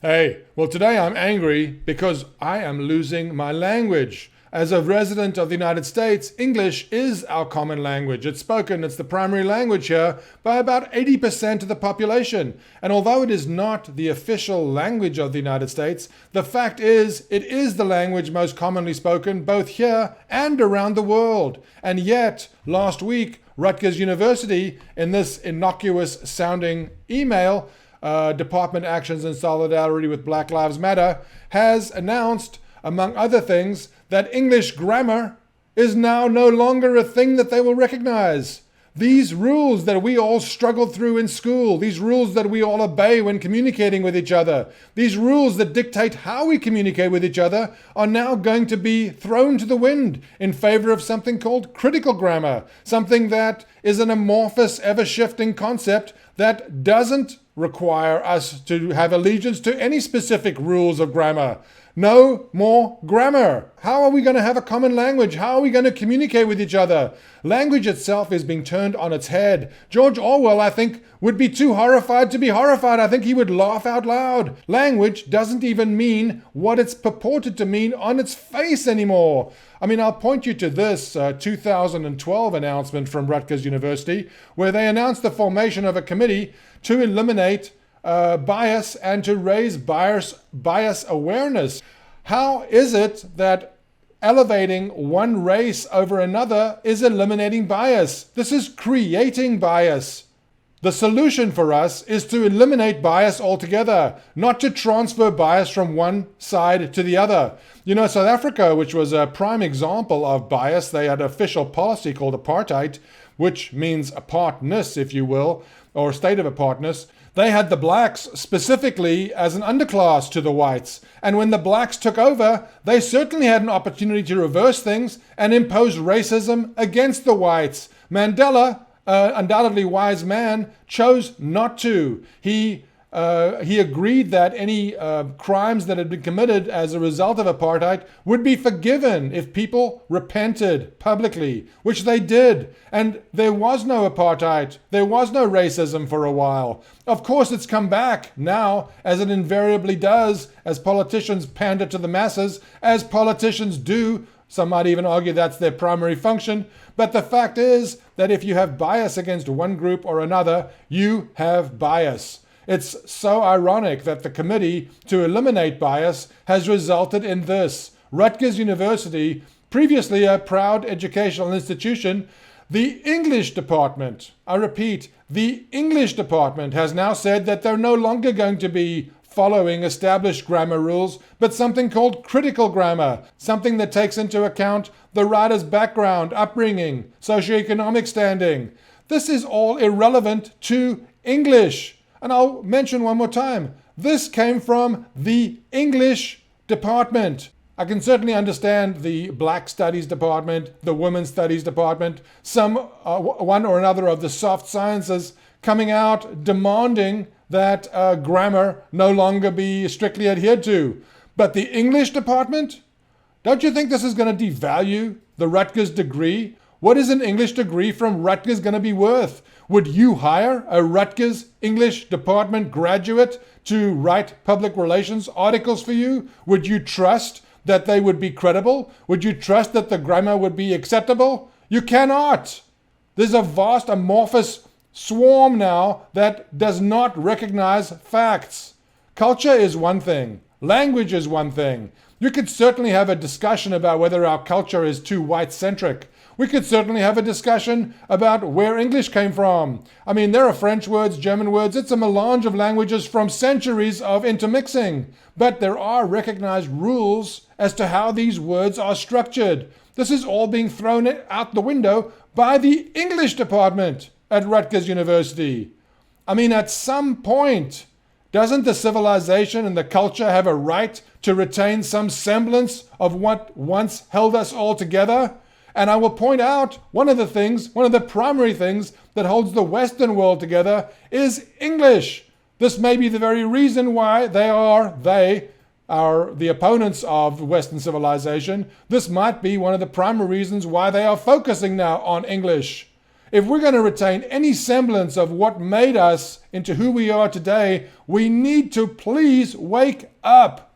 Hey, well, today I'm angry because I am losing my language. As a resident of the United States, English is our common language. It's spoken, it's the primary language here by about 80% of the population. And although it is not the official language of the United States, the fact is it is the language most commonly spoken both here and around the world. And yet, last week, Rutgers University, in this innocuous sounding email, Department Actions in Solidarity with Black Lives Matter, has announced, among other things, that English grammar is now no longer a thing that they will recognize. These rules that we all struggled through in school, these rules that we all obey when communicating with each other, these rules that dictate how we communicate with each other are now going to be thrown to the wind in favor of something called critical grammar, something that is an amorphous, ever-shifting concept that doesn't require us to have allegiance to any specific rules of grammar. No more grammar. How are we going to have a common language? How are we going to communicate with each other? Language itself is being turned on its head. George Orwell, I think, would be too horrified to be horrified. I think he would laugh out loud. Language doesn't even mean what it's purported to mean on its face anymore. I mean, I'll point you to this 2012 announcement from Rutgers University, where they announced the formation of a committee to eliminate bias and to raise bias awareness. How is it that elevating one race over another is eliminating bias? This is creating bias. The solution for us is to eliminate bias altogether, not to transfer bias from one side to the other. You know, South Africa, which was a prime example of bias, they had an official policy called apartheid, which means apartness, if you will, or state of apartness. They had the blacks specifically as an underclass to the whites. And when the blacks took over, they certainly had an opportunity to reverse things and impose racism against the whites. Mandela, undoubtedly wise man, chose not to. He agreed that any crimes that had been committed as a result of apartheid would be forgiven if people repented publicly, which they did. And there was no apartheid. There was no racism for a while. Of course, it's come back now, as it invariably does, as politicians pander to the masses, as politicians do. Some might even argue that's their primary function. But the fact is that if you have bias against one group or another, you have bias. It's so ironic that the committee to eliminate bias has resulted in this. Rutgers University, previously a proud educational institution, the English department, I repeat, the English department has now said that they're no longer going to be following established grammar rules, but something called critical grammar, something that takes into account the writer's background, upbringing, socioeconomic standing. This is all irrelevant to English. And I'll mention one more time, this came from the English department. I can certainly understand the Black Studies department, the Women's Studies department, one or another of the soft sciences coming out demanding that grammar no longer be strictly adhered to. But the English department? Don't you think this is going to devalue the Rutgers degree? What is an English degree from Rutgers going to be worth? Would you hire a Rutgers English department graduate to write public relations articles for you? Would you trust that they would be credible? Would you trust that the grammar would be acceptable? You cannot. There's a vast amorphous swarm now that does not recognize facts. Culture is one thing. Language is one thing. You could certainly have a discussion about whether our culture is too white-centric. We could certainly have a discussion about where English came from. I mean, there are French words, German words. It's a melange of languages from centuries of intermixing. But there are recognized rules as to how these words are structured. This is all being thrown out the window by the English department at Rutgers University. I mean, at some point, doesn't the civilization and the culture have a right to retain some semblance of what once held us all together? And I will point out one of the primary things that holds the Western world together is English. This may be the very reason why they are the opponents of Western civilization. This might be one of the primary reasons why they are focusing now on English. If we're going to retain any semblance of what made us into who we are today, we need to please wake up.